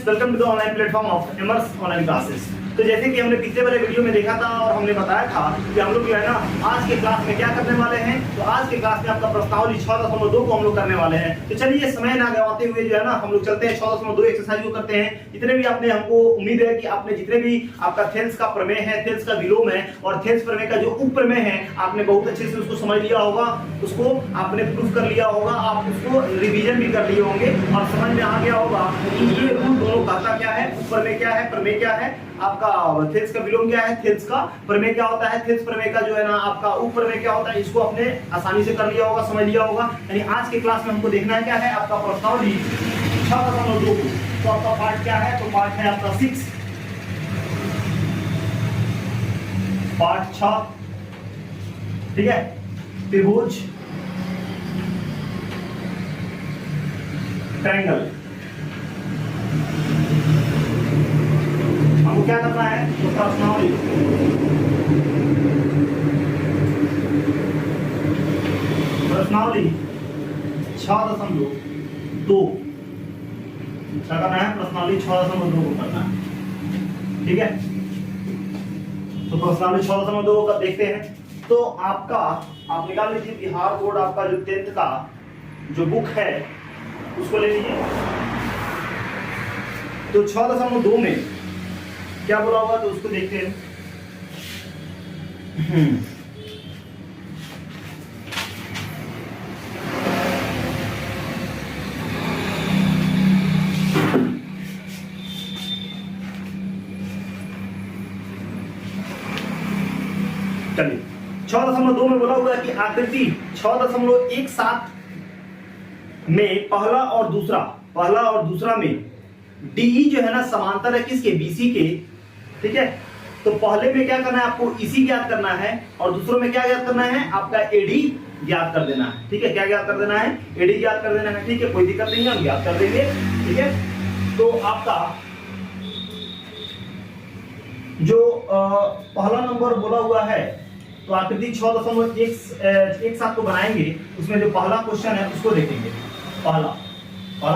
Welcome to the online platform of Immerse online classes. तो जैसे कि हमने पिछले वाले वीडियो में देखा था और हमने बताया था कि हम लोग जो है ना आज के क्लास में क्या करने वाले हैं। तो आज के क्लास में आपका प्रश्नावली 6.2 को हम लोग करने वाले हैं। तो चलिए समय ना गवाते हुए जो है ना हम लोग चलते हैं 6.2 एक्सरसाइज को करते हैं। जितने भी आपने, हमको उम्मीद है कि आपने जितने भी आपका थेल्स का प्रमेय है, थेल्स का विलोम है और थेल्स प्रमेय का जो उप प्रमेय है आपने बहुत अच्छे से उसको समझ लिया होगा, उसको आपने प्रूफ कर लिया होगा, आप उसको रिवीजन भी कर लिए होंगे और समझ में आ गया होगा कि ये रूल दोनों कहता क्या है, उप प्रमेय क्या है, प्रमेय क्या है, आपका थेल्स का विलोम क्या है, थेल्स का प्रमेय क्या होता है, थेल्स प्रमेय का जो है ना आपका उप प्रमेय क्या होता है, इसको आपने आसानी से कर लिया होगा, समझ लिया होगा। यानी आज के क्लास में हमको देखना है क्या है आपका प्रश्नावली 6.2। तो आपका पार्ट क्या है, तो पार्ट है आपका 6, पार्ट 6, ठीक है। त्रिभुज, ट्रायंगल, हमको क्या करना है, तो प्रश्नावली प्रश्नावली 6.2 क्या करना है, प्रश्नावली 6.2 को करना है, ठीक है। तो प्रश्नावली 6.2 का देखते हैं। तो आपका आप निकाल लीजिए बिहार बोर्ड आपका जो 10th का जो बुक है उसको ले लीजिए। तो 6.2 में क्या बोला हुआ तो उसको देखते हैं। चलिए 6.2 में बोला हुआ है कि आकृति 6.17 में पहला और दूसरा में डीई जो है ना समांतर है किसके, बीसी के, ठीक है। तो पहले में क्या करना है आपको, इसी ज्ञात करना है और दूसरों में क्या ज्ञात करना है, आपका एडी ज्ञात कर देना है, ठीक है। क्या ज्ञात कर देना है, एडी ज्ञात कर देना है, ठीक है, कोई दिक्कत नहीं है, हम ज्ञात कर देंगे, ठीक है। तो आपका जो पहला नंबर बोला हुआ है तो आकृति 6.17 को बनाएंगे। उसमें जो पहला क्वेश्चन है उसको देखेंगे, पहला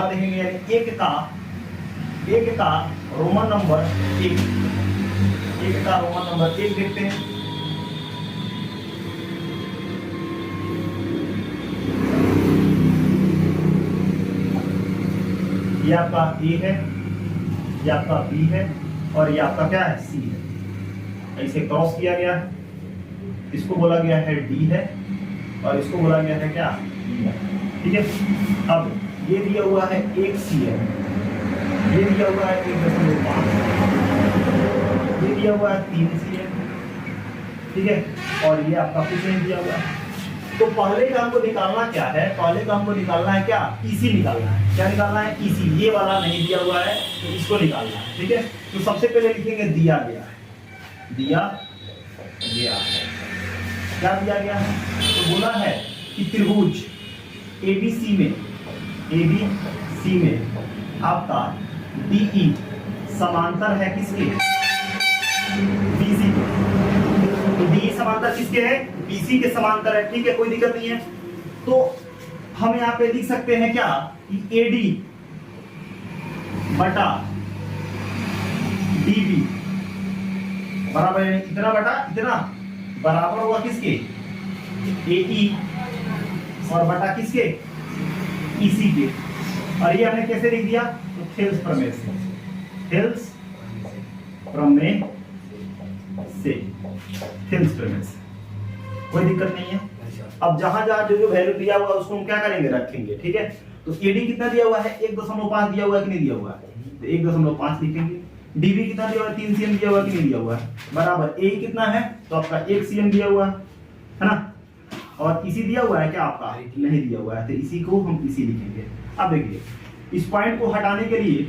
देखेंगे, यानी एक का रोमन नंबर 1, एक का रोमन नंबर 1 देखते हैं। ये आपका ए है, ये आपका बी है और ये आपका क्या है, सी है। ऐसे क्रॉस किया गया है, इसको बोला गया है डी है और इसको बोला गया है क्या, डी है, ठीक है। अब ये दिया हुआ है 1 सी है, ये दिया हुआ है 1.5, ये दिया हुआ है 3 सी है, ठीक है। और ये आपका कुछ नहीं दिया हुआ है। तो पहले का हमको निकालना क्या है, पहले का हमको निकालना है क्या, ईसी निकालना है। क्या निकालना है, ईसी। ये वाला नहीं दिया हुआ है तो इसको निकालना है, ठीक है। तो सबसे पहले लिखेंगे दिया गया है, दिया गया है, क्या दिया गया है, तो बोला है कि त्रिभुज एबीसी में आपका डीई समांतर है किसके, बीसी के। तो डीई समांतर किसके है, बीसी के समांतर है, ठीक है, कोई दिक्कत नहीं है। तो हम यहाँ पे लिख सकते हैं क्या कि एडी बटा डीबी बराबर है इतना बटा इतना, बराबर होगा किसके, एई और बटा किसके, ईसी के। और ये हमने कैसे लिख दिया, तो थेल्स प्रमेय से, थेल्स प्रमेय से, थेल्स प्रमेय से, कोई दिक्कत नहीं है। अब जहां जहां जो वैल्यू दिया हुआ है उसको हम क्या करेंगे, रखेंगे, ठीक है। तो एडी कितना दिया हुआ है, 1.5 दिया हुआ है कि नहीं दिया हुआ है, तो 1.5 लिखेंगे। डीबी कितना दिया हुआ है, 3 सीएम दिया हुआ है कि नहीं दिया हुआ है, बराबर। ए कितना है, तो आपका 1 सीएम दिया हुआ है ना। और इसी दिया हुआ है क्या, आपका नहीं दिया हुआ है, तो इसी को हम इसी लिखेंगे। अब देखिए इस पॉइंट को हटाने के लिए,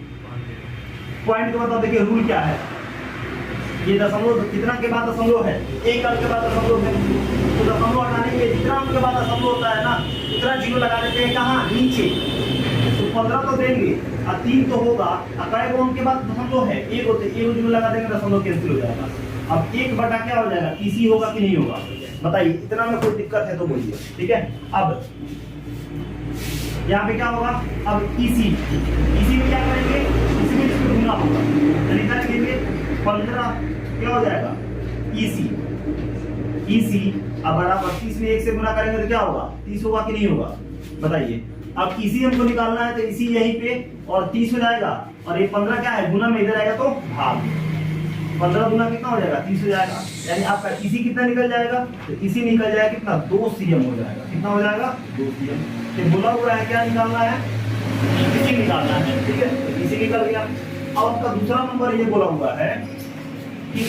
पॉइंट का मतलब देखिए रूल क्या है, ये दशमलव कितना के बाद दशमलव है, एक अंक के बाद दशमलव है। तो दशमलव हटाने के लिए जितना अंक के बाद दशमलव होता है ना उतना जीरो लगा देते हैं, कहाँ, नीचे। तो 15 तो देंगे और 3 तो होगा, अकाय को अंक के बाद दशमलव है, एक होते, एक जीरो लगा देंगे, दशमलव कैंसिल हो जाएगा। अब 1 बटा क्या हो जाएगा, इसी होगा कि नहीं होगा, बताइए। इतना में कोई दिक्कत है तो बोलिए, ठीक है। अब यहाँ पे क्या होगा, अब इसी में क्या करेंगे, इसी में गुना होगा, तो निकाल लेंगे 15 क्या हो जाएगा ईसी, ईसी अब बराबर 30 में 1 से गुना करेंगे तो क्या होगा 30 होगा कि नहीं होगा बताइए। अब ईसी हमको निकालना है तो ईसी यहीं पे और 30 हो जाएगा, और ये 15 क्या है गुना में इधर आएगा तो भाग, 15 गुना कितना हो जाएगा 30 हो जाएगा, यानी आपका ईसी कितना निकल जाएगा, तो ईसी निकल जाएगा कितना 2 सीएम हो जाएगा, कितना हो जाएगा 2 सीएम। तो बोला हुआ है क्या निकालना है, ईसी निकालना है, ठीक है ईसी निकल गया। अब आपका दूसरा नंबर ये बोला हुआ है कि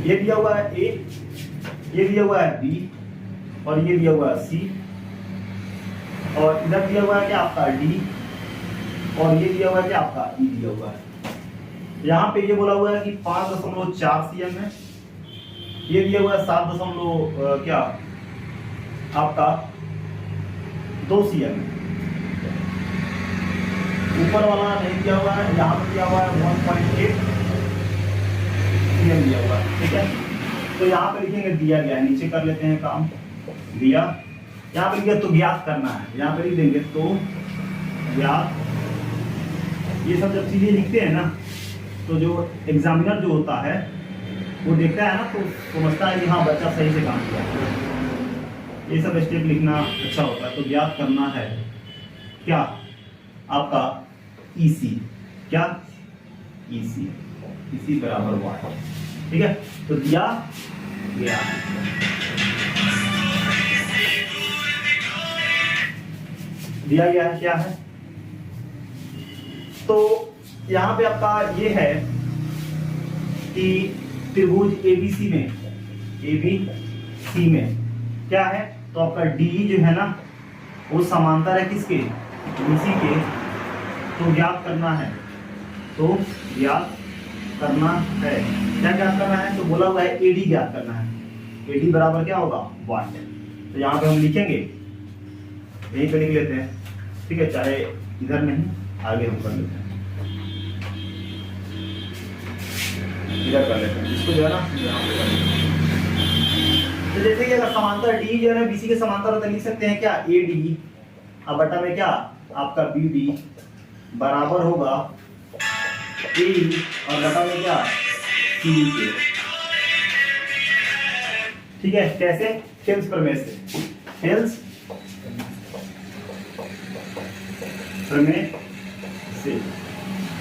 ये दिया हुआ है ए, ये दिया हुआ है बी, और ये दिया हुआ है सी, और इधर दिया हुआ है क्या आपका डी, और ये दिया हुआ है क्या आपका ई दिया हुआ है। यहाँ पे ये बोला हुआ है कि 5.4 सीएम है, ये दिया हुआ है 7 क्या आपका 2 सीएम है, ऊपर वाला नहीं दिया हुआ है, यहाँ पे दिया हुआ है 1.8 सीएम दिया हुआ है, ठीक है। तो यहाँ पे लिखेंगे दिया गया, नीचे कर लेते हैं काम, दिया, यहाँ पे लिखा तो ज्ञात करना है, यहाँ पे लिख देंगे तो ज्ञात। ये सब जब चीजें लिखते हैं ना तो जो एग्जामिनर जो होता है वो देखता है ना तो समझता है कि हाँ बच्चा सही से काम किया, ये सब स्टेप लिखना अच्छा होता है। तो ज्ञात करना है क्या आपका ईसी, क्या ईसी, ईसी बराबर 1, ठीक है। तो दिया गया, दिया गया है क्या है, तो यहां पे आपका ये है कि त्रिभुज एबीसी में, एबीसी में क्या है, तो आपका डी जो है ना वो समांतर है किसके, बीसी के, तो ज्ञात करना है, तो ज्ञात करना है, क्या ज्ञात करना है, तो बोला हुआ है एडी ज्ञात करना है, एडी बराबर क्या होगा 1। तो यहाँ पे हम लिखेंगे, यहीं पे लिख लेते हैं, ठीक है, चाहे इधर नहीं आगे हम कर लेते हैं, इधर कर लेते हैं, इसको जो है ना यहाँ पे कर लेते हैं। तो जैसे कि अगर समांतर डी जो है ना बीसी के समांतर होता है, लिख सकते हैं क्या एडी अब बटा में क्या आपका बीडी बराबर होगा ए और बटा में क्या सी के, ठीक है। कैसे, थेल्स प्रमेय से, थेल्स प्रमेय से।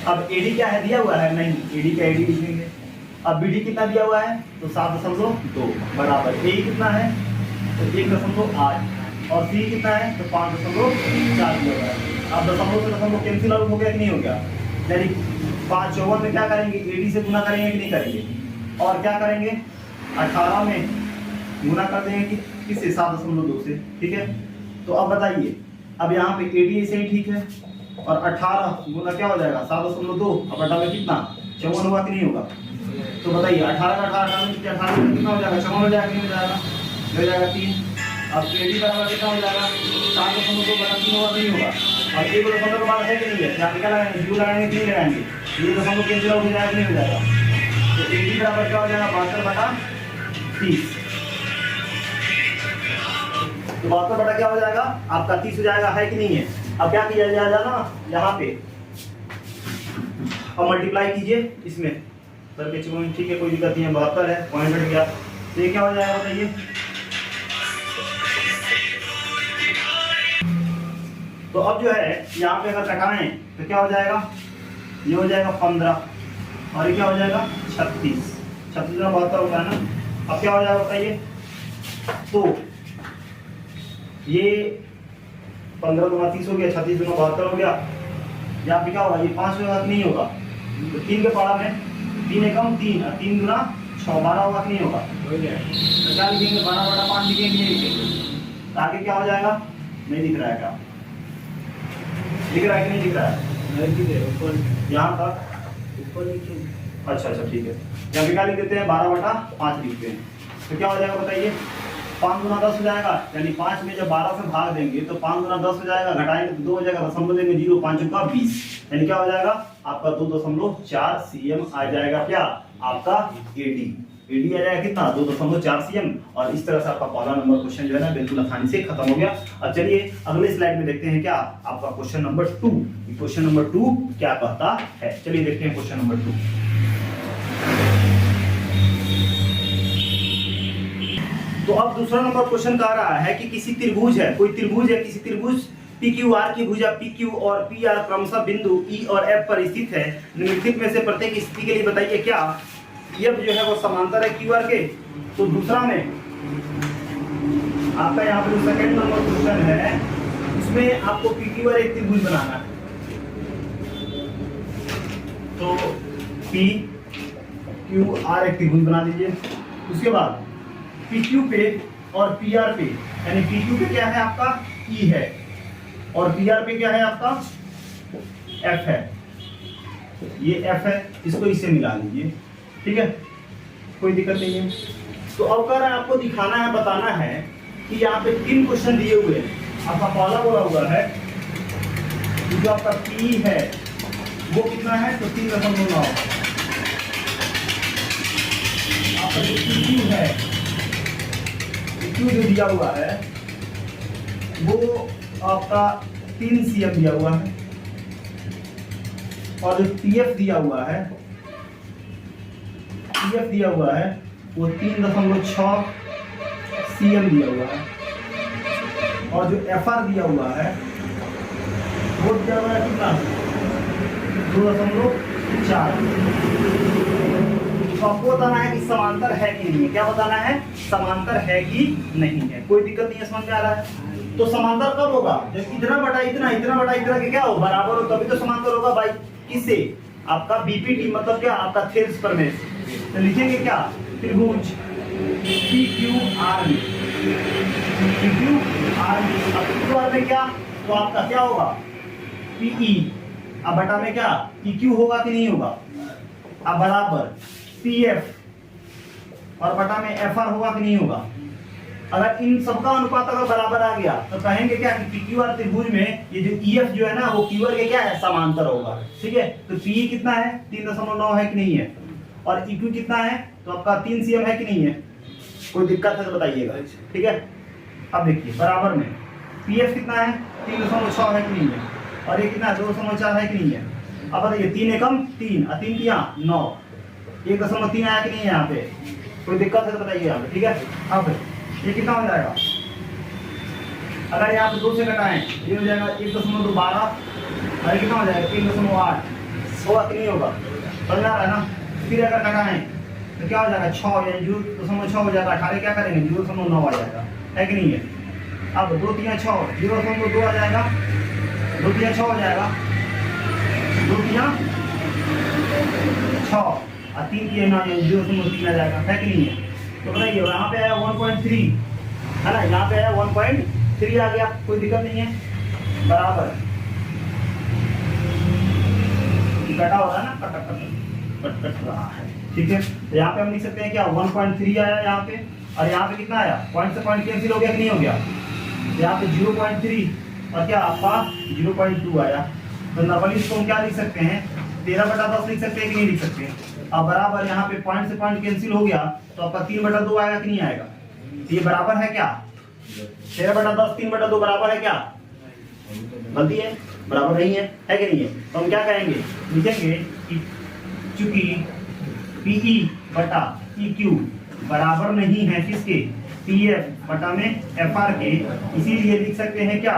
अब एडी क्या है दिया हुआ है, नहीं एडी का एडी लिखेंगे। अब बीडी कितना दिया हुआ है, तो 7.2 बराबर ए कितना है, तो 1.8, और सी कितना है, तो 5.4 दिया हुआ है। अब दशमलव से दशमलव कैंसिल आउट हो गया कि नहीं हो गया, यानी 554 में क्या करेंगे, एडी से गुना करेंगे कि नहीं करेंगे, और क्या करेंगे 18 में गुना कर देंगे कि किससे 7.2 से, ठीक है। तो अब बताइए, अब यहाँ पे एडी ऐसे ही ठीक है, और 18 गुना क्या हो जाएगा 7.2, अब बटा में कितना 54 होगा कि नहीं होगा, तो बताइए 18 का 18 में कितना हो जाएगा 54 हो जाएगा कि नहीं हो जाएगा, हो जाएगा 3। अब एडी बराबर कितना हो जाएगा 7.2 बटा 3 होगा कि नहीं होगा, और एक दशमलव के बाद है कि नहीं है, यहाँ पे क्या लगाएंगे जीरो लगाएंगे कि नहीं लगाएंगे, ये दशमलव कैंसिल आउट हो जाएगा कि नहीं हो जाएगा, तो एडी बराबर क्या हो जाएगा 72 बटा 30, तो 72 बटा क्या हो जाएगा आपका 30 हो जाएगा, है कि नहीं है। अब क्या किया जाएगा ना यहाँ पे, अब मल्टीप्लाई कीजिए इसमें सर के चुन, ठीक है कोई दिक्कत नहीं है, 72 है, पॉइंट हट गया, तो ये क्या हो जाएगा बताइए, तो अब जो है यहाँ पे अगर घटाएं तो क्या हो जाएगा, ये हो जाएगा 15, और ये क्या हो जाएगा 36, 36 में 72 होता है ना। अब क्या हो जाएगा बताइए, तो ये 15 गुना 30 हो गया, 36 गुना 72 हो गया, यहाँ पे क्या होगा ये 5 होगा कि नहीं होगा, तो 3 के पारा में 3 एकम 3 और 3 गुना 6 12 होगा कि नहीं होगा, तो क्या लिखेंगे 12 बटा 5 लिखेंगे कि नहीं लिखेंगे, तो आगे क्या हो जाएगा, नहीं दिख रहा है क्या, दिख रहा है कि नहीं दिख रहा है, यहाँ तक ऊपर लिखेंगे, अच्छा अच्छा ठीक है, यहाँ पे क्या लिख देते हैं 12 बटा 5 लिखते हैं, तो क्या हो जाएगा बताइए 5 गुना 10 हो जाएगा, यानी 5 में जब 12 से भाग देंगे तो 5 गुना 10 हो जाएगा, घटाएंगे तो 2 हो जाएगा, दशमलव देंगे 0, 5 का 20, यानी क्या हो जाएगा आपका 2.4 सीएम आ जाएगा क्या आपका एडी। एडी आ जाएगा कितना 2.4 cm, और इस तरह से आपका पहला नंबर क्वेश्चन जो है ना बिल्कुल आसानी से खत्म हो गया। अब चलिए अगले स्लाइड में देखते हैं क्या आपका क्वेश्चन नंबर 2, क्वेश्चन नंबर 2 क्या कहता है। चलिए देखते हैं क्वेश्चन नंबर 2। तो अब दूसरा नंबर क्वेश्चन कह रहा है कि किसी त्रिभुज है, कोई त्रिभुज है, किसी त्रिभुज PQR की भुजा PQ और PR क्रमशः बिंदु E और F पर स्थित है। निम्नलिखित में से प्रत्येक स्थिति के लिए बताइए क्या F जो है वो समांतर है QR के। तो दूसरा में आपका यहाँ पर जो सेकंड नंबर क्वेश्चन है उसमें आपको PQR एक त्रिभुज बनाना है। तो PQR एक त्रिभुज बना दीजिए। उसके बाद PQ पे और PR पे, यानी PQ पे क्या है आपका E है और PR पे क्या है आपका F है, ये F है, इसको इससे मिला लीजिए, ठीक है, कोई दिक्कत नहीं है। तो अब कह रहा है आपको दिखाना है, बताना है कि यहाँ पे 3 क्वेश्चन दिए हुए हैं। आपका पहला बोला हुआ है कि जो आपका P है वो कितना है, तो 3.9। आपका जो PQ है, PQ जो दिया हुआ है वो आपका 3 cm दिया हुआ है, और जो PF दिया हुआ है, PF दिया हुआ है वो 3.6 cm दिया हुआ है, और जो FR दिया हुआ है वो दिया हुआ है कितना 2.4। तो आपको बताना है कि समांतर है कि नहीं है। क्या बताना है, समांतर है कि नहीं है। कोई दिक्कत नहीं है, समझ में आ रहा है। तो समांतर कब होगा, जब इतना बटा इतना, इतना बटा इतना के क्या हो बराबर हो, तभी तो समांतर होगा भाई। किससे, आपका BPT मतलब क्या, आपका थेल्स प्रमेय। तो लिखेंगे क्या, त्रिभुज PQR में, PQR में क्या, तो आपका क्या होगा PE, अब बटा में क्या PQ होगा कि नहीं होगा, अब बराबर PF और बटा में FR होगा कि नहीं होगा। अगर इन सबका अनुपात अगर बराबर आ गया तो कहेंगे क्या कि PQR त्रिभुज में ये जो EF जो है ना वो QR के क्या है, समांतर होगा, ठीक है। तो PE कितना है 3.9 है कि नहीं है, और EQ कितना है, तो आपका 3 cm है कि नहीं है। कोई दिक्कत है तो बताइएगा, ठीक है। अब देखिए बराबर में PF कितना है 3.6 है कि नहीं है, और ये कितना 2.4 है कि नहीं है। अब बताइए 3 एकम 3 और 3 तिया 9, 1.3 आया कि नहीं है यहाँ पे। कोई दिक्कत है तो बताइए यहाँ पे, ठीक है। अब ये कितना हो जाएगा, अगर यहाँ पे 2 से घटाएं ये हो जाएगा 1.12, और कितना हो जाएगा 3.8 होगा कि नहीं होगा, समझ आ रहा है ना। फिर अगर घटाएं तो क्या हो जाएगा 6 या 0.6 हो जाएगा, 18 क्या करेंगे 0.9 आ जाएगा, है कि नहीं है। अब 2 3 6 0.2 आ जाएगा, 2 3 6 हो जाएगा, 2 3 6 और 3 3 9 0.3 आ जाएगा, है कि नहीं है। तो बताइए यहाँ पे आया 1.3 है ना, यहाँ पे आया 1.3 आ गया, कोई दिक्कत नहीं है, बराबर कटा हो रहा है ना, कट रहा है, ठीक है। तो यहाँ पे हम लिख सकते हैं क्या 1.3 आया यहाँ पे, और यहाँ पे कितना आया, पॉइंट से पॉइंट कैंसिल हो गया कि नहीं हो गया। यहाँ पे 0.3 और क्या आपका 0.2 आया। तो नॉर्मली इसको हम क्या लिख सकते हैं 13/10 लिख सकते हैं कि नहीं लिख सकते हैं। अब बराबर यहाँ पे पॉइंट से पॉइंट कैंसिल हो गया तो आपका 3/2 आएगा कि नहीं आएगा। ये बराबर है क्या 13/10 3/2 बराबर है क्या, गलती है, बराबर नहीं है कि नहीं है। तो हम क्या कहेंगे, लिखेंगे कि चूंकि PE बटा EQ बराबर नहीं है किसके, PF बटा में FR के, इसीलिए लिख सकते हैं क्या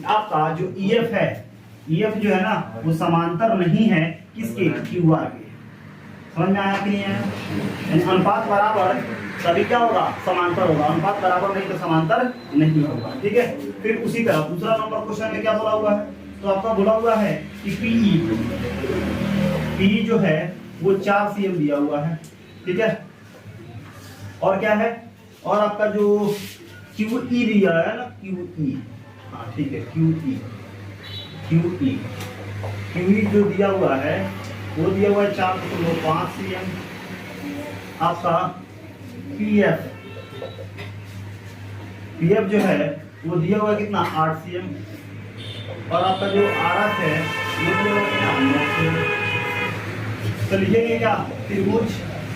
आपका जो EF है, EF जो है ना वो समांतर नहीं है किसके, QR के। समझ में आया कि नहीं है। अनुपात बराबर तभी क्या होगा, समांतर होगा, अनुपात बराबर नहीं तो समांतर नहीं होगा, ठीक है। फिर उसी तरह दूसरा नंबर क्वेश्चन में क्या बोला हुआ है, तो आपका बोला हुआ है कि PE जो है वो 4 cm दिया हुआ है, ठीक है। और क्या है, और आपका जो QE दिया है ना, QE, हाँ ठीक है, QE जो दिया हुआ है वो दिया हुआ है 4.5 cm। आपका PF जो है वो दिया हुआ है कितना 8 cm, और आपका जो RF है वो दिया हुआ है कितना 9 cm। तो लिखेंगे क्या त्रिभुज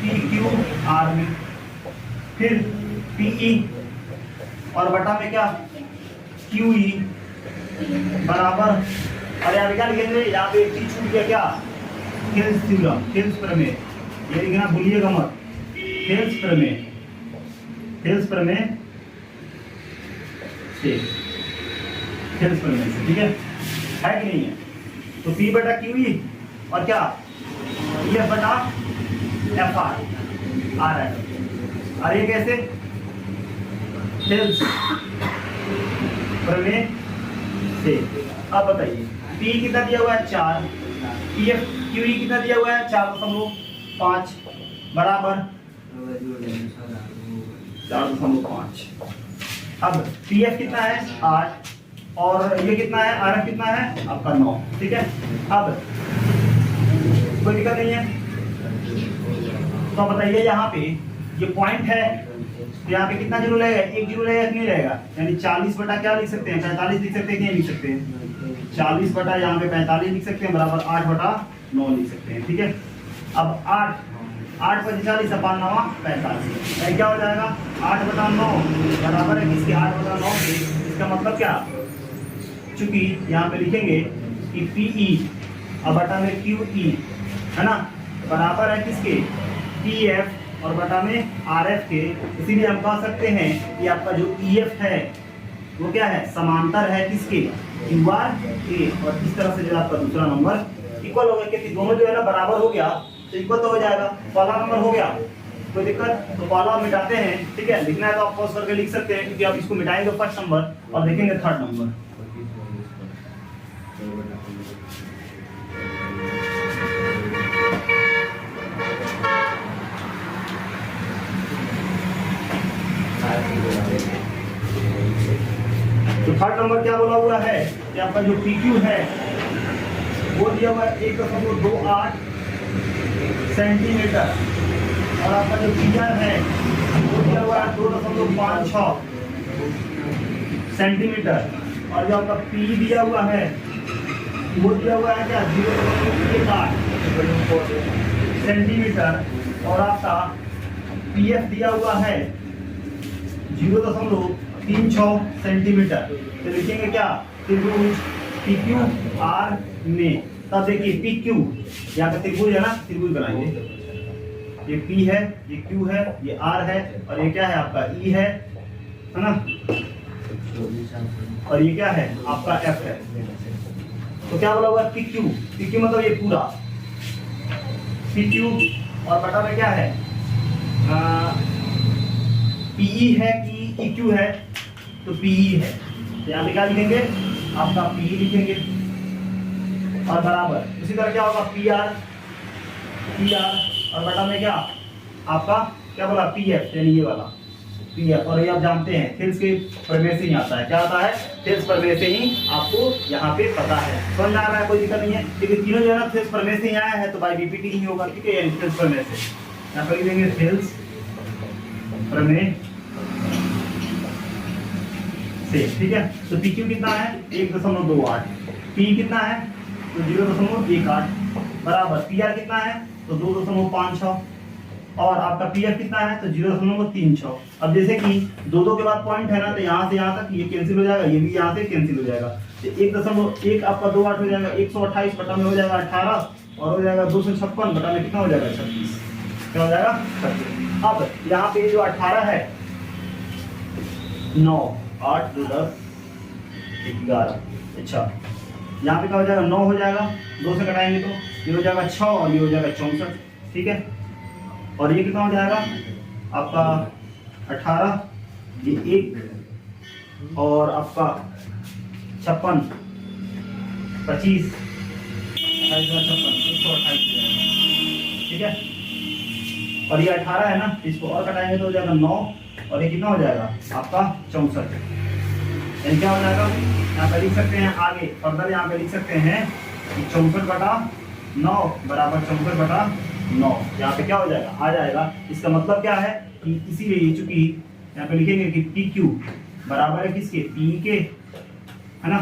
पी क्यू आर में, फिर पीई और बटा में क्या क्यू ई बराबर, और यहाँ पे क्या लिखेंगे, यहाँ पे एक चीज छूट गया, क्या थेल्स थ्योरम, थेल्स प्रमेय, ये लिखना भूलिएगा मत, थेल्स प्रमेय, थेल्स प्रमेय से, थेल्स प्रमेय से, ठीक है कि नहीं है। तो पी बटा क्यू ई और क्या ये बटा एफ आर आ रहा है, और ये कैसे थेल्स प्रमेय से। अब बताइए पी कितना दिया हुआ है 4, पी एफ क्यू ई कितना दिया हुआ है 4.5 बराबर 4.5। अब पी एफ कितना है 8 और ये कितना है आर एफ कितना है आपका 9, ठीक है। अब कोई दिक्कत नहीं है, तो बताइए यहाँ पे ये पॉइंट है, तो यहाँ पे कितना जीरो लगेगा, एक जीरो लगेगा कि नहीं लगेगा, यानी 40 बटा क्या लिख सकते हैं 45 लिख सकते हैं कि नहीं लिख सकते हैं, 40 बटा यहाँ पे 45 लिख सकते हैं बराबर 8 बटा 9 लिख सकते हैं, ठीक है। अब 8 पर 40 अपन 9 45, क्या हो जाएगा 8 बटा 9 बराबर है किसके 8 बटा 9 के। इसका मतलब क्या, चूंकि यहाँ पे लिखेंगे कि पीई और बटा में क्यूई है ना बराबर है किसके पीएफ और बटा में आरएफ के, इसीलिए हम कह सकते हैं कि आपका जो ईएफ है वो क्या है समांतर है किसके क्यूआर के, और इस तरह से जो आपका दूसरा नंबर इक्वल हो गया, क्योंकि दोनों जो है ना बराबर हो गया तो इक्वल तो हो जाएगा, पहला नंबर हो गया कोई दिक्कत, तो पहला मिटाते हैं, ठीक है। लिखना है तो आप पॉज करके लिख सकते हैं, क्योंकि आप इसको मिटाएंगे फर्स्ट नंबर और देखेंगे थर्ड नंबर। तो थर्ड नंबर क्या बोला हुआ है कि आपका जो PQ है वो दिया हुआ है 1.28 सेंटीमीटर, और आपका जो PR है वो दिया हुआ है 2.56 सेंटीमीटर, और जो आपका P दिया हुआ है वो दिया हुआ है क्या 0.18 सेंटीमीटर, और आपका PF दिया हुआ है 0.36 सेंटीमीटर। तो लिखेंगे क्या त्रिभुज PQR में, तब देखिए PQ यहाँ पे त्रिभुज है ना, त्रिभुज बनाएंगे, ये P है, ये Q है, ये R है, और ये क्या है आपका E है ना, और ये क्या है आपका F है। तो क्या बोला हुआ PQ, PQ मतलब ये पूरा PQ, और बटा में क्या है PE है कि EQ है, तो PE है, तो यहाँ पे क्या लिखेंगे आपका PE लिखेंगे, और बराबर इसी तरह क्या होगा PR और बटा में क्या आपका क्या बोला PF, यानी ये वाला PF, और ये आप जानते हैं थेल्स के प्रमेय से ही आता है, क्या आता है थेल्स प्रमेय से ही आपको यहाँ पे पता है, समझ आ रहा है, कोई दिक्कत नहीं है, लेकिन तीनों जो है ना थेल्स प्रमेय से ही आया है तो बाय बीपीटी ही होगा, ठीक है, थेल्स प्रमेय से। यहाँ पर लिखेंगे थेल्स प्रमेय से, ठीक है। तो PQ कितना है 1.28, P कितना है तो 0.18 बराबर, PR कितना है तो 2.56, और आपका PF कितना है तो 0.36। अब जैसे कि दो के बाद पॉइंट है ना, तो यहाँ से यहाँ तक ये कैंसिल हो जाएगा, ये भी यहाँ से कैंसिल हो जाएगा, तो 1.1 आपका 28 हो जाएगा, 128 बटा में हो जाएगा 18, और हो जाएगा 256 बटा में कितना हो जाएगा 36, क्या हो जाएगा 36। अब यहाँ पे जो 18 है 9 8 2 10 11, अच्छा यहाँ पे क्या हो जाएगा 9 हो जाएगा, 2 से घटाएंगे तो ये हो जाएगा 6 और ये हो जाएगा 64, ठीक है। और ये कितना हो जाएगा आपका 18, ये 1 और आपका 56 25 128, ठीक है। और ये 18 है ना, इसको और घटाएंगे तो हो जाएगा 9, और ये कितना हो जाएगा आपका 64, यानी क्या हो जाएगा यहाँ पे लिख सकते हैं आगे फर्दर, यहाँ पे लिख सकते हैं कि 64 बटा 9 बराबर 64 बटा 9, यहाँ पे क्या हो जाएगा आ जाएगा। इसका मतलब क्या है कि इसीलिए चूंकि यहाँ पे लिखेंगे कि PQ बराबर है किसके PE के, है ना,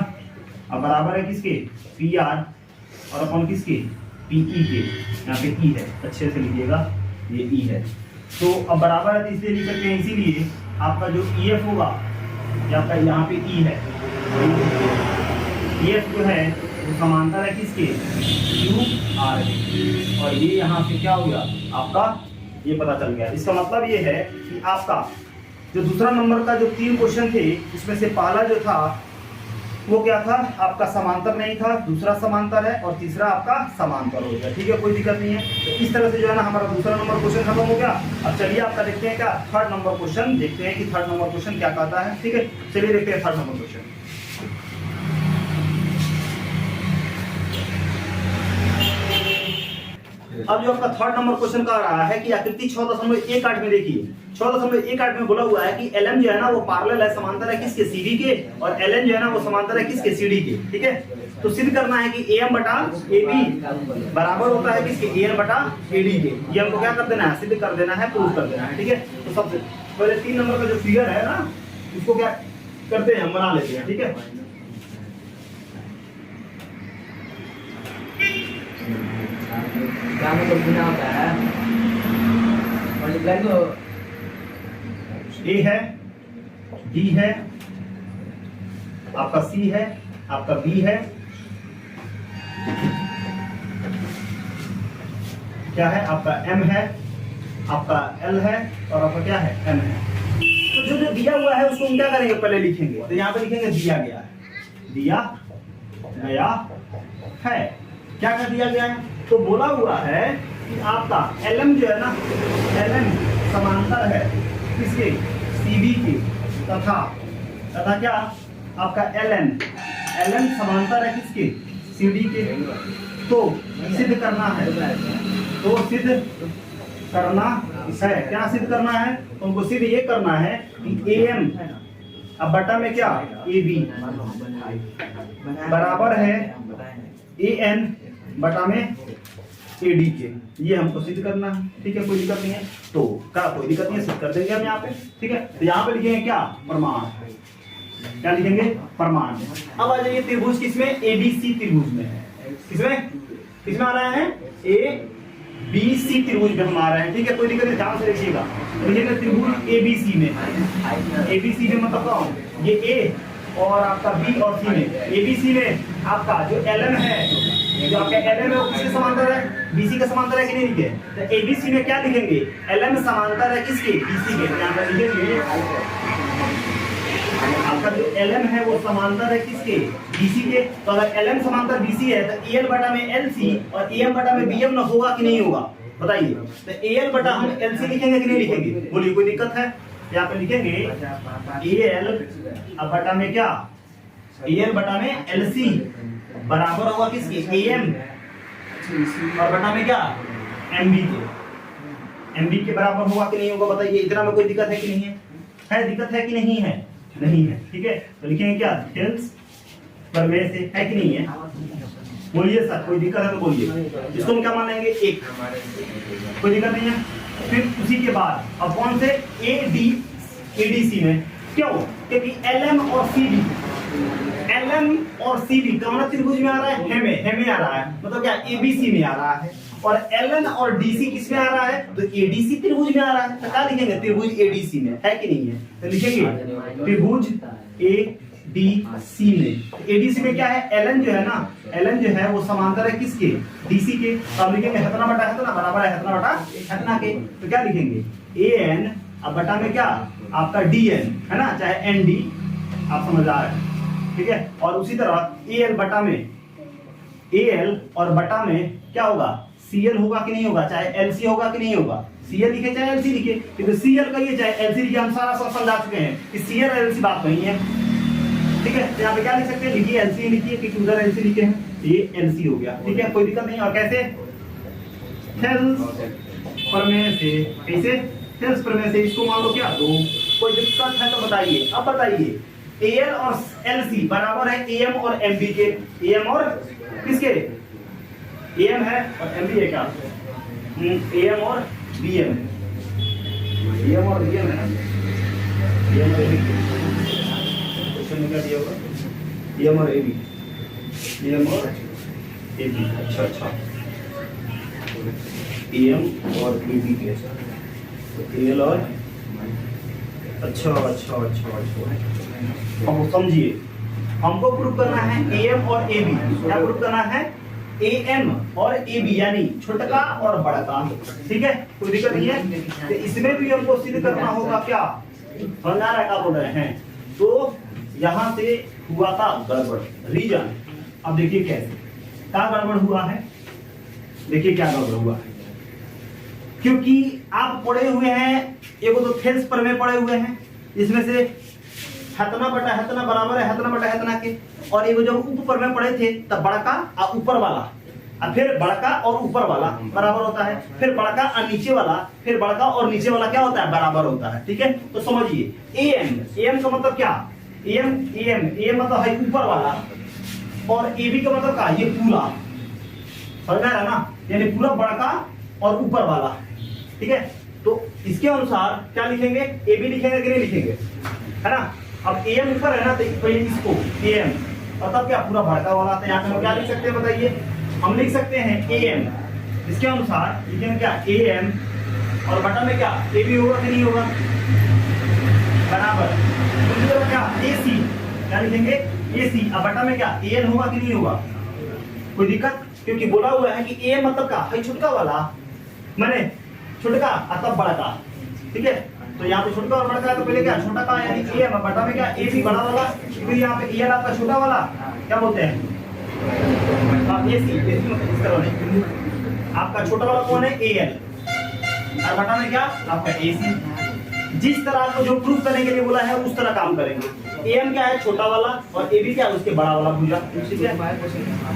अब बराबर है किसके PR, और अपन किसके PE के, यहाँ पे E है, अच्छे से लिखिएगा, ये ई है। तो अब बराबर है तो इसलिए लिख सकते हैं, इसीलिए आपका जो ई एफ होगा, ये आपका यहाँ पे ई है, ई एफ जो है वो समांतर है किसके, क्यू आर के, और ये यहाँ से क्या हो गया आपका, ये पता चल गया। इसका मतलब ये है कि आपका जो दूसरा नंबर का जो 3 क्वेश्चन थे उसमें से पहला जो था वो क्या था आपका, समांतर नहीं था, दूसरा समांतर है और तीसरा आपका समांतर हो गया। ठीक है, कोई दिक्कत नहीं है। तो इस तरह से जो है ना हमारा दूसरा नंबर क्वेश्चन खत्म हो गया। अब चलिए आपका देखते हैं क्या थर्ड नंबर क्वेश्चन, देखते हैं कि थर्ड नंबर क्वेश्चन क्या कहता है। ठीक है, चलिए देखते हैं थर्ड नंबर क्वेश्चन। अब जो आपका थर्ड नंबर क्वेश्चन का रहा है कि आकृति 6.18 में देखिए, 6.18 में बोला हुआ है कि LM जो है ना वो पैरेलल है, समांतर है किसके, CD के, और LN जो है ना वो समांतर है किसके, CD के। ठीक है, तो सिद्ध करना है कि AM बटा AB बराबर होता है किसके, AN बटा AD के। ये हमको क्या कर देना है, सिद्ध कर देना है, प्रूव कर देना है। ठीक है, तो सबसे पहले 3 नंबर का जो फिगर है ना इसको क्या करते हैं, हम बना लेते हैं। ठीक है, A है, D है, आपका C है, आपका B है, क्या है आपका M है, आपका L है, और आपका क्या है M है। तो जो जो दिया हुआ है उसको हम क्या करेंगे, पहले लिखेंगे। तो यहाँ पे लिखेंगे दिया गया है, दिया गया है, क्या कर दिया गया है। तो बोला हुआ है कि आपका LM जो है ना, LM समांतर है किसके, CB के, तथा क्या आपका LN समांतर है किसके, CD के। तो सिद्ध करना है, तो सिद्ध करना है, क्या सिद्ध करना है, उनको सिद्ध ये करना है कि AM अब बटा में क्या AB बराबर है AN बटा में AD के, ये हमको सिद्ध करना है। ठीक है, कोई दिक्कत नहीं है। तो क्या कोई दिक्कत नहीं है, सिद्ध कर देंगे हम यहाँ पे। ठीक है, तो यहाँ पे लिखेंगे क्या, प्रमाण। क्या लिखेंगे, प्रमाण। अब आ जाइए त्रिभुज किसमें, ABC त्रिभुज में है, किसमें आ रहे हैं, ABC त्रिभुज में हम आ रहे हैं। ठीक है, कोई दिक्कत नहीं, ध्यान से देखिएगा। लिखेंगे त्रिभुज ABC में, ABC में मतलब कौन, ये A और आपका B और C में। ABC में आपका जो LM है, जो आपका LM है वो किसके समांतर है, BC के समांतर है कि नहीं लिखे। तो ABC में क्या लिखेंगे, LM समांतर है किसके, BC के। यहाँ पर लिखेंगे आपका जो LM है वो समांतर है किसके, BC के। तो अगर LM समांतर BC है तो AL बटा में LC और AM बटा में BM ना होगा कि नहीं होगा, बताइए। तो AL बटा हम LC लिखेंगे कि नहीं लिखेंगे, बोलिए, कोई दिक्कत है। यहाँ पे लिखेंगे AL अब बटा में क्या, AL बटा में LC बराबर होगा किसके, AM और बटा में क्या MB के। MB के बराबर होगा कि नहीं होगा, बताइए। इतना में कोई दिक्कत है कि नहीं है दिक्कत है कि नहीं है, नहीं है। ठीक है, तो लिखेंगे क्या, थेल्स प्रमेय से, है कि नहीं है, बोलिए सर। कोई दिक्कत है तो बोलिए। इसको हम क्या मान लेंगे, 1, कोई दिक्कत नहीं है। फिर उसी के बाद अब कौन से, ADC में, क्यों, क्योंकि LM और CB कौन त्रिभुज में आ रहा है, हेमे आ रहा है, मतलब क्या ABC में आ रहा है। और LN और DC किस में आ रहा है, तो ADC त्रिभुज में आ रहा है। तो क्या लिखेंगे, त्रिभुज ADC में, है कि नहीं है। तो लिखेंगे त्रिभुज ADC में। ADC में क्या है, LN जो है ना, LN जो है वो समांतर है किसके, DC के। तो अब लिखेंगे हतना बटा हतना बराबर है हतना बटा हतना के। तो क्या लिखेंगे, AN अब बटा में क्या आपका DN है ना, चाहे ND, आप समझ आ रहे हैं। ठीक है, और उसी तरह AL बटा में AL और बटा में क्या होगा, CL होगा कि नहीं होगा, चाहे LC होगा कि नहीं होगा। CL लिखे चाहे LC लिखे, क्योंकि CL कहिए चाहे LC लिखे, हम सारा सब समझा चुके हैं कि CL और LC बात नहीं है। ठीक है, तो यहाँ पे क्या लिख सकते हैं, लिखिए LC लिखिए, क्योंकि उधर LC लिखे हैं, ये LC हो गया। ठीक है, कोई दिक्कत नहीं। और कैसे, थेल्स प्रमेय से, कैसे, थेल्स प्रमेय से। इसको मान लो क्या 2, कोई दिक्कत है तो बताइए। अब बताइए, AL और LC बराबर है AM और MB के। AM और किसके, AM है और MB है क्या, AM और BM, AM और BM है ना, AM और AB क्वेश्चन में क्या दिया होगा, AM और AB, AM और AB। अच्छा AM और AB के, तो AL और अच्छा, अब समझिए, हमको प्रूव करना है AM और AB, क्या प्रूव करना है? AM और AB यानी छोटका और बड़का, ठीक है, कोई दिक्कत नहीं है। तो इसमें भी हमको सिद्ध करना होगा क्या, समझ आ रहा है क्या बोल रहे हैं? तो यहाँ से हुआ था गड़बड़, रीजन, अब देखिए कैसे क्या गड़बड़ हुआ है, देखिए क्या गड़बड़ हुआ है। क्योंकि आप पढ़े हुए हैं, एगो तो थेल्स प्रमेय पढ़े हुए हैं, इसमें से हतना बटा हतना बराबर है हतना बटा हतना के, और एगो जब उप प्रमेय पढ़े थे तब बड़का और ऊपर वाला, और फिर बड़का और ऊपर वाला बराबर होता है, फिर बड़का और नीचे वाला, फिर बड़का और नीचे वाला क्या होता है? बराबर होता है, ठीक है। तो समझिए AM का मतलब क्या? AM मतलब है ऊपर वाला, और AB का मतलब क्या? ये पूरा, समझ आया ना, यानी पूरा बड़का और ऊपर वाला, ठीक है। तो इसके अनुसार क्या लिखेंगे? AB लिखेंगे कि नहीं लिखेंगे, है ना। अब AM ऊपर है ना, तो पहले इसको AM, और तब क्या पूरा बड़का वाला, तो यहाँ पे हम क्या लिख सकते हैं बताइए? हम लिख सकते हैं AM, इसके अनुसार लिखेंगे क्या? AM और बटा में क्या? AB होगा कि नहीं होगा? बराबर, क्या? AC, क्या लिखेंगे? AC, और बटा में क्या? AN होगा कि नहीं होगा? कोई दिक्कत? क्योंकि बोला हुआ है कि AM मतलब क्या है? छोटका वाला, माने छोटका तब बड़का, ठीक है। तो यहाँ पे छोटका और बड़का है, तो पहले क्या? छोटा का यानी AM, बटा में क्या? AB बड़ा वाला, फिर यहाँ पे AL आपका छोटा वाला, क्या बोलते हैं? AC इस तरह नहीं, आपका छोटा वाला कौन है? AL, और बटा में क्या? आपका AC। जिस तरह आपको जो प्रूफ करने के लिए बोला है उस तरह काम करेंगे। AM क्या है? छोटा वाला, और AB क्या है? उसके बड़ा वाला भुजा, ठीक है।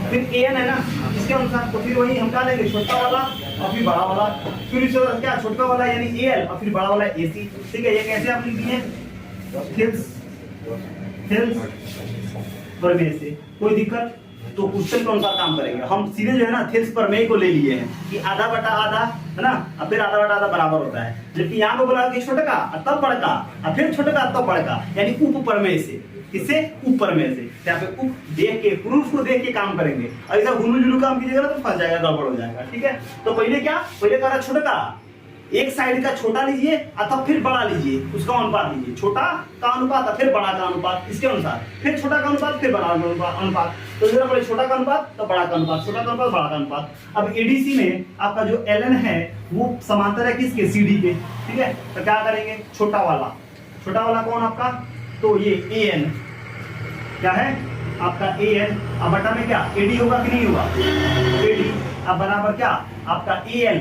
फिर AN है ना, इसके अनुसार तो फिर वही हम क्या लेंगे? छोटा वाला और फिर बड़ा वाला, फिर इसके बाद क्या? छोटा वाला यानी AL और फिर बड़ा वाला AC, ठीक है। ये कैसे आप लिख दिए? थेल्स प्रमेय से, कोई दिक्कत? तो क्वेश्चन के अनुसार काम करेंगे हम, सीधे जो है ना थेल्स प्रमेय को ले लिए हैं कि आधा बटा आधा, है ना, और फिर आधा बटा आधा बराबर होता है। जबकि यहाँ पे बोला कि छोटका तब बड़का और फिर छोटका तब बड़का, यानी उप प्रमेय से। किससे? उप प्रमेय से। यहाँ पे उप देख के, प्रूफ को देख के काम करेंगे, और ऐसा हुलू जुलू काम कीजिएगा ना तो फंस जाएगा, गड़बड़ हो जाएगा, ठीक है। तो पहले क्या? पहले कह रहा छोटका, एक साइड का छोटा लीजिए अथवा फिर बड़ा लीजिए, उसका अनुपात लीजिए, छोटा का अनुपात फिर बड़ा का अनुपात, इसके अनुसार फिर छोटा का अनुपात फिर बड़ा का अनुपात। तो जरा पहले छोटा का अनुपात तो बड़ा का अनुपात, छोटा का अनुपात बड़ा का अनुपात। अब एडीसी में आपका जो LN है वो समांतर है किसके? CD के, ठीक है। तो क्या करेंगे? छोटा वाला कौन आपका? तो ये AN क्या है आपका? AN, अब बटा में क्या? AD होगा कि नहीं होगा? AD, अब बराबर क्या? आपका AL,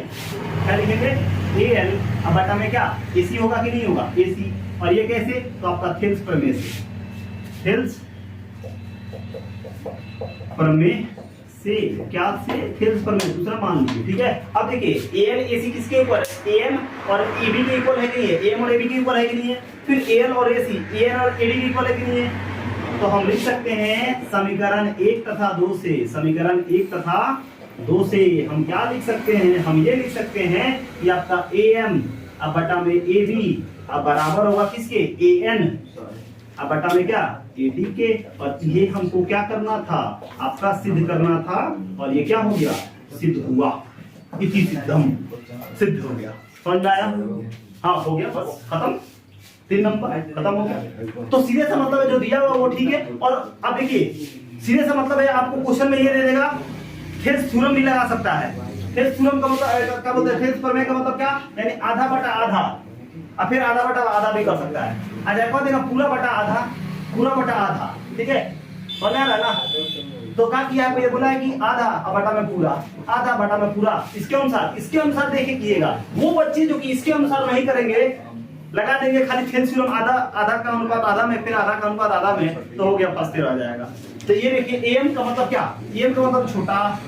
क्या लिखेंगे? AL, अब बटा में क्या? AC होगा कि नहीं होगा? AC, और ये कैसे? तो आपका थेल्स प्रमेय से, थेल्स प्रमेय से, क्या से? थेल्स प्रमेय, दूसरा मान लीजिए, ठीक है। अब देखिए AL AC किसके ऊपर? AM और AB के इक्वल है कि नहीं है? AM और AB के इक्वल है कि नहीं है? फिर AL और AC, AN और AD के इक्वल है कि नहीं है? तो हम लिख सकते हैं समीकरण 1 तथा 2 से, समीकरण 1 तथा 2 से हम क्या लिख सकते हैं? हम ये लिख सकते हैं कि आपका AM अब बटा में AB अब बराबर होगा किसके? AN अब बटा में क्या? AD के। और ये हमको क्या करना था? आपका सिद्ध करना था, और ये क्या हो गया? सिद्ध हुआ, इति सिद्धम, सिद्ध हो गया। समझ में आया? हाँ, हो गया, बस खत्म, 3 नंबर खत्म हो गया। तो सीधे सा मतलब है जो दिया हुआ वो ठीक है। और अब देखिए सीधे सा मतलब है आपको क्वेश्चन में ये दे देगा, थेल्स थ्योरम भी लगा सकता है। थेल्स थ्योरम का मतलब क्या बोलते हैं? थेल्स प्रमेय का मतलब क्या? यानी आधा बटा आधा, और फिर आधा बटा आधा भी कर सकता है। अच्छा कह देगा पूरा बटा आधा, पूरा बटा आधा, ठीक है। समझ आ रहा है ना? तो क्या किया है? ये बोला है कि आधा बटा में पूरा, आधा बटा में पूरा, इसके अनुसार देखे कीजिएगा। वो बच्चे जो कि इसके अनुसार नहीं करेंगे, लगा देंगे खाली थेल्स थ्योरम आधा का अनुपात आधा में, फिर आधा का अनुपात आधा में, तो हो गया, फंसते रह जाएगा। तो ये देखिए AM का मतलब क्या? AM का मतलब छोटा,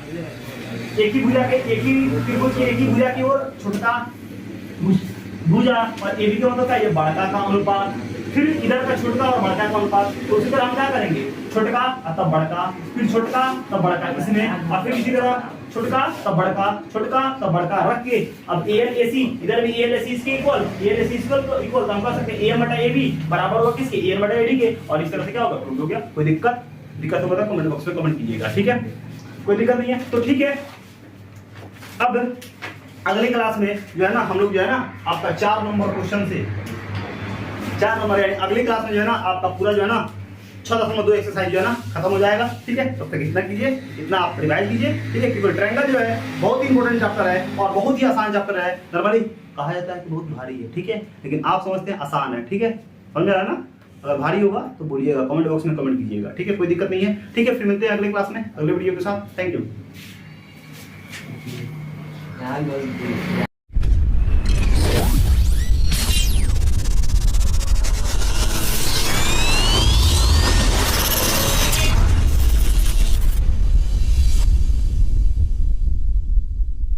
एक ही भुजा के, एक ही त्रिभुज की एक ही भुजा की ओर छोटा भुजा, और AB का मतलब क्या? ये बड़का का अनुपात, फिर इधर का छोटका और बड़का का अनुपात। तो उसी तरह हम क्या करेंगे? छोटका तब बड़का, फिर छोटका तब बड़का इसमें, और फिर इसी तरह छोटका तब बड़का, छोटका तब बड़का रख के, अब AL AC इधर भी AL AC इसके इक्वल, AL AC इक्वल तो हम कह सकते हैं AM बटा AB बराबर होगा किसके? AN बटा AD के। और इस तरह से क्या होगा? प्रूव हो गया। कोई दिक्कत हो बता कमेंट बॉक्स में कमेंट कीजिएगा, ठीक है। कोई दिक्कत नहीं है तो ठीक है। अब अगली क्लास में जो है ना हम लोग जो है ना आपका 4 नंबर क्वेश्चन से 4 नंबर यानी अगली क्लास में जो है ना आपका पूरा जो है ना 6.2 एक्सरसाइज जो है ना खत्म हो जाएगा। ठीक है, तब तक इतना कीजिए, इतना आप रिवाइज कीजिए। ठीक है, क्योंकि ट्रायंगल जो है बहुत ही इंपॉर्टेंट चैप्टर है और बहुत ही आसान चैप्टर है। नॉर्मली कहा जाता है कि बहुत भारी है, ठीक है, लेकिन आप समझते हैं आसान है। ठीक है, समझ रहा है ना? अगर भारी होगा तो बोलिएगा, कमेंट बॉक्स में कमेंट कीजिएगा। ठीक है, कोई दिक्कत नहीं है। ठीक है, फिर मिलते हैं अगली क्लास में अगले वीडियो के साथ। Thank you.